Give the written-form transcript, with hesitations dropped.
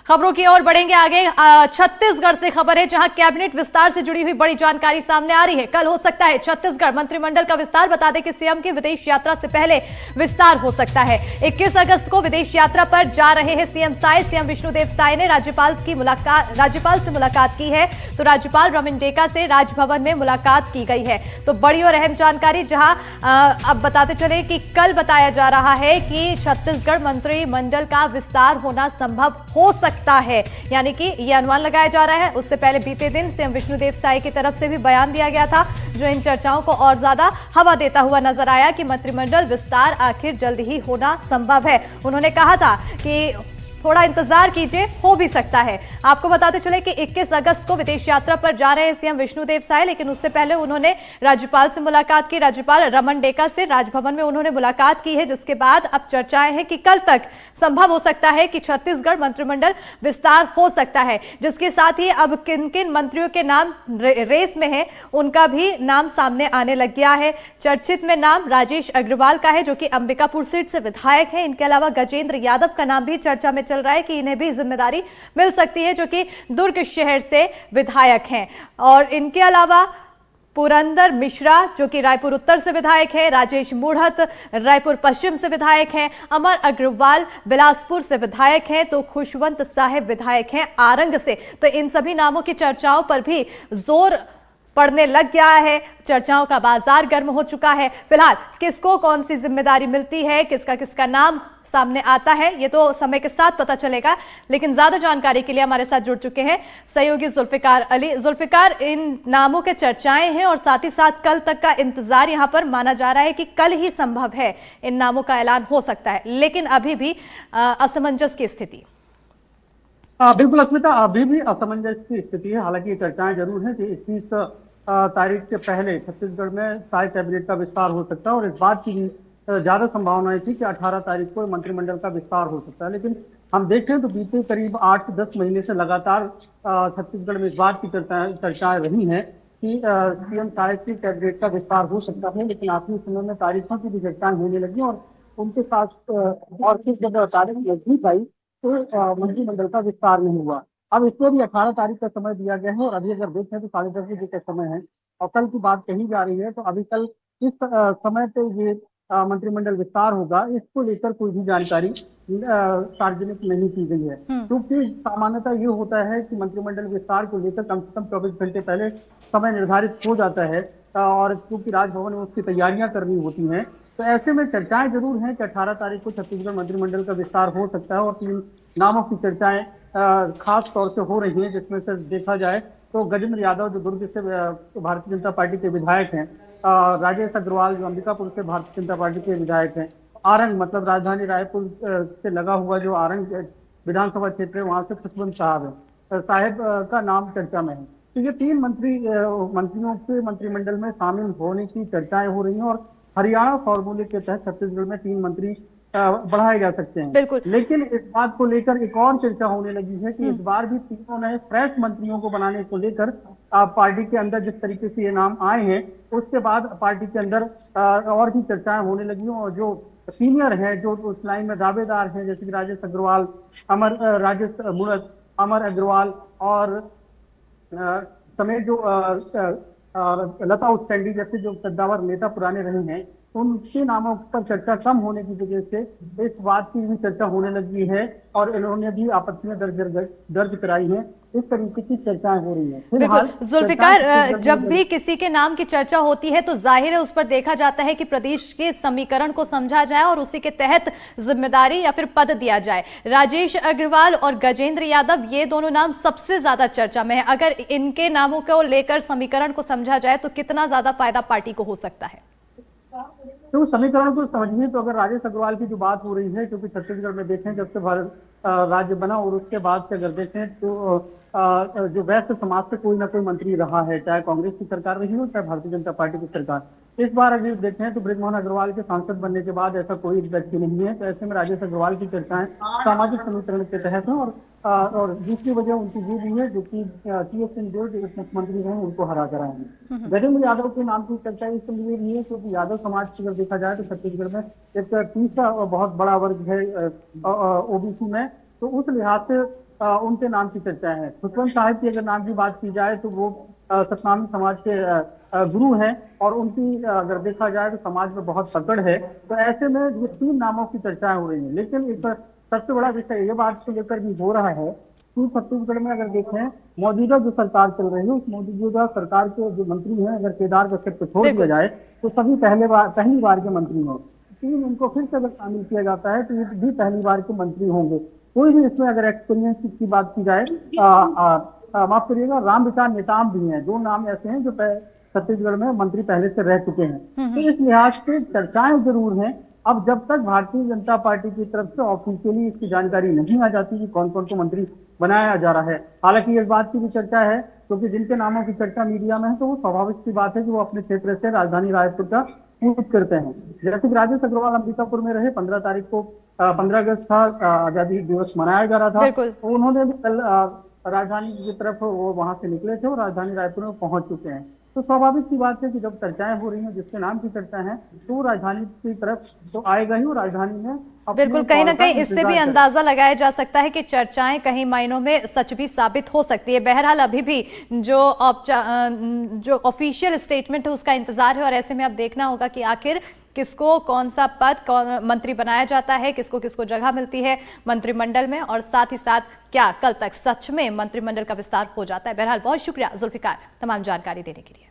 खबरों की ओर बढ़ेंगे आगे। छत्तीसगढ़ से खबर है जहां कैबिनेट विस्तार से जुड़ी हुई बड़ी जानकारी सामने आ रही है। कल हो सकता है छत्तीसगढ़ मंत्रिमंडल का विस्तार। बता दें कि सीएम की विदेश यात्रा से पहले विस्तार हो सकता है। 21 अगस्त को विदेश यात्रा पर जा रहे हैं सीएम साय। सीएम विष्णुदेव साय ने राज्यपाल से मुलाकात की है। तो राज्यपाल रमन डेका से राजभवन में मुलाकात की गई है। तो बड़ी और अहम जानकारी जहां अब बताते चले कि कल बताया जा रहा है कि छत्तीसगढ़ मंत्रिमंडल का विस्तार होना संभव हो सकता है, यानी कि यह अनुमान लगाया जा रहा है। उससे पहले बीते दिन सीएम विष्णुदेव साय की तरफ से भी बयान दिया गया था जो इन चर्चाओं को और ज्यादा हवा देता हुआ नजर आया कि मंत्रिमंडल विस्तार आखिर जल्द ही होना संभव है। उन्होंने कहा था कि थोड़ा इंतजार कीजिए, हो भी सकता है। आपको बताते चले कि 21 अगस्त को विदेश यात्रा पर जा रहे हैं सीएम विष्णुदेव साय, लेकिन उससे पहले उन्होंने राज्यपाल से मुलाकात की। राज्यपाल रमन डेका से राजभवन में उन्होंने मुलाकात की है, जिसके बाद अब चर्चाएं हैं कि कल तक संभव हो सकता है कि छत्तीसगढ़ मंत्रिमंडल विस्तार हो सकता है। जिसके साथ ही अब किन किन मंत्रियों के नाम रेस में है उनका भी नाम सामने आने लग गया है। चर्चित में नाम राजेश अग्रवाल का है जो कि अंबिकापुर सीट से विधायक है। इनके अलावा गजेंद्र यादव का नाम भी चर्चा में चल रहा है कि इन्हें भी जिम्मेदारी मिल सकती है, जो कि दुर्ग शहर से विधायक हैं। और इनके अलावा पुरंदर मिश्रा जो कि रायपुर उत्तर से विधायक है, राजेश मूढ़त रायपुर पश्चिम से विधायक हैं, अमर अग्रवाल बिलासपुर से विधायक हैं, तो खुशवंत साहिब विधायक हैं आरंग से। तो इन सभी नामों की चर्चाओं पर भी जोर पड़ने लग गया है। चर्चाओं का बाजार गर्म हो चुका है। फिलहाल किसको कौन सी जिम्मेदारी मिलती है, किसका किसका नाम सामने आता है, ये तो समय के साथ पता चलेगा। लेकिन ज्यादा जानकारी के लिए हमारे साथ जुड़ चुके हैं सहयोगी जुल्फिकार अली। जुल्फिकार, इन नामों के चर्चाएं हैं और साथ ही साथ कल तक का इंतजार यहां पर माना जा रहा है कि कल ही संभव है इन नामों का ऐलान हो सकता है, लेकिन अभी भी असमंजस की स्थिति। बिल्कुल अस्मिता, अभी भी असमंजस की स्थिति है। हालांकि ये चर्चाएं जरूर हैं कि 21 तारीख से पहले छत्तीसगढ़ में साय कैबिनेट का विस्तार हो सकता है और इस बात की भी ज्यादा संभावनाएं थी कि 18 तारीख को मंत्रिमंडल का विस्तार हो सकता है। लेकिन हम देखें तो बीते करीब 8 से 10 महीने से लगातार छत्तीसगढ़ में इस बात की चर्चाएं रही हैं कि सीएम साय की कैबिनेट का विस्तार हो सकता है, लेकिन आखिरी समय में तारीखों की भी चर्चाएं होने लगी और उनके साथ और किस जगह तारीख नजदीक आई तो मंत्रिमंडल का विस्तार नहीं हुआ। अब इसको भी 18 तारीख का समय दिया गया है और अभी अगर देखें तो 10:30 बजे का समय है और कल की बात कही जा रही है। तो अभी कल इस समय पे ये मंत्रिमंडल विस्तार होगा, इसको लेकर कोई भी जानकारी सार्वजनिक नहीं की गई है। क्योंकि सामान्यतः ये होता है कि मंत्रिमंडल विस्तार को लेकर कम से कम 24 घंटे पहले समय निर्धारित हो जाता है और क्योंकि राजभवन में उसकी तैयारियां करनी होती हैं, तो ऐसे में चर्चाएं जरूर हैं कि 18 तारीख को छत्तीसगढ़ मंत्रिमंडल का विस्तार हो सकता है और 3 नामों की चर्चाएं खास तौर से हो रही हैं, जिसमें से देखा जाए तो गजेंद्र यादव जो दुर्ग से भारतीय जनता पार्टी के विधायक हैं, राजेश अग्रवाल जो अंबिकापुर से भारतीय जनता पार्टी के विधायक हैं, आरंग मतलब राजधानी रायपुर से लगा हुआ जो आरंग विधानसभा क्षेत्र है वहां से खुशवंत साहब का नाम चर्चा में है। तो ये 3 मंत्रियों के मंत्रिमंडल में शामिल होने की चर्चाएं हो रही हैं और हरियाणा फॉर्मूले के तहत छत्तीसगढ़ में 3 मंत्री बढ़ाए जा सकते हैं। लेकिन इस बात को लेकर एक और चर्चा होने लगी है कि इस बार भी तीनों नए फ्रेश मंत्रियों को बनाने को लेकर पार्टी के अंदर जिस तरीके से ये नाम आए हैं उसके बाद पार्टी के अंदर और भी चर्चाएं होने लगी और जो सीनियर हैं जो उस लाइन में दावेदार हैं जैसे कि राजेश अग्रवाल, राजेश मूढ़त, अमर अग्रवाल और समेत जो लता उसेंडी जैसे जो कद्दावर नेता पुराने रहे हैं, उनके नामों पर चर्चा कम होने की वजह से इस बात की भी चर्चा होने लगी है और इन्होंने भी आपत्तियां दर्ज कराई हैं। इस तरीके की चर्चाएं हो रही हैं। बिल्कुल जुल्फिकार, जब भी किसी के नाम की चर्चा होती है तो जाहिर है उस पर देखा जाता है कि प्रदेश के समीकरण को समझा जाए और उसी के तहत जिम्मेदारी या फिर पद दिया जाए। राजेश अग्रवाल और गजेंद्र यादव ये दोनों नाम सबसे ज्यादा चर्चा में है। अगर इनके नामों को लेकर समीकरण को समझा जाए तो कितना ज्यादा फायदा पार्टी को हो सकता है? तो समीकरण को समझिए तो अगर राजेश अग्रवाल की जो बात हो रही है, क्योंकि छत्तीसगढ़ में देखें जब से भारत राज्य बना और उसके बाद से अगर देखें तो जो वैश्य समाज से कोई ना कोई मंत्री रहा है, चाहे कांग्रेस की सरकार रही हो चाहे भारतीय जनता पार्टी की सरकार। इस बार अगर देखें तो बृजमोहन अग्रवाल के सांसद बनने के बाद ऐसा कोई व्यक्ति नहीं है, तो ऐसे में राजेश अग्रवाल की चर्चाएं सामाजिक समीकरण के तहत है और दूसरी वजह उनकी ये भी है जो कि टीएस सिंहदेव जो उप मुख्यमंत्री हैं उनको हरा कर आए हैं। गजेंद्र यादव के नाम की चर्चा इसलिए भी है क्योंकि यादव समाज की अगर देखा जाए तो छत्तीसगढ़ में एक तीसरा बहुत बड़ा वर्ग है ओबीसी में, तो उस लिहाज से उनके नाम की चर्चाएं हैं। खुशवंत साहब की अगर नाम की बात की जाए तो वो सतनामी समाज के गुरु हैं, और उनकी अगर देखा जाए तो समाज में बहुत पकड़ है। तो ऐसे में ये 3 नामों की चर्चाएं हो रही हैं। लेकिन एक सबसे बड़ा विषय ये बात को लेकर भी हो रहा है कि छत्तीसगढ़ में अगर देखें, मौजूदा जो सरकार चल रही है, उस मौजूदा सरकार के जो मंत्री हैं, अगर केदार कश्यप को छोड़ दिया बिल्कुल। जाए तो सभी पहली बार के मंत्री हैं। 3 इनको फिर से अगर शामिल किया जाता है तो ये भी पहली बार के मंत्री होंगे। कोई भी इसमें अगर एक्सपीरियंस की बात की जाए, माफ करिएगा, रामविचार नेताम भी हैं। 2 नाम ऐसे हैं जो छत्तीसगढ़ में मंत्री पहले से रह चुके हैं। तो इस लिहाज से चर्चाएं जरूर हैं। अब जब तक भारतीय जनता पार्टी की तरफ से ऑफिशियली इसकी जानकारी नहीं आ जाती कि कौन कौन को मंत्री बनाया जा रहा है। हालांकि इस बात की भी चर्चा है, क्योंकि जिनके नामों की चर्चा मीडिया में है तो वो स्वाभाविक सी बात है कि वो अपने क्षेत्र से राजधानी रायपुर का यूज करते हैं। जैसे कि राजेश अग्रवाल अंबिकापुर में रहे, 15 तारीख को 15 अगस्त था, आजादी दिवस मनाया जा रहा था। बिल्कुल। तो उन्होंने भी कल राजधानी की तरफ वो वहां से निकले थे और राजधानी रायपुर में पहुंच चुके हैं। तो स्वाभाविक सी बात है कि जब चर्चाएं हो रही हैं, जिसके नाम की चर्चा है, तो वो राजधानी की तरफ तो आएगा ही, और राजधानी में बिल्कुल, कहीं ना कहीं इससे भी अंदाजा लगाया जा सकता है कि चर्चाएं कहीं मायनों में सच भी साबित हो सकती है। बहरहाल अभी भी जो ऑफिशियल स्टेटमेंट है उसका इंतजार है, और ऐसे में अब देखना होगा कि आखिर किसको कौन सा पद, कौन मंत्री बनाया जाता है, किसको किसको जगह मिलती है मंत्रिमंडल में, और साथ ही साथ क्या कल तक सच में मंत्रिमंडल का विस्तार हो जाता है। बहरहाल बहुत शुक्रिया जुल्फिकार तमाम जानकारी देने के लिए।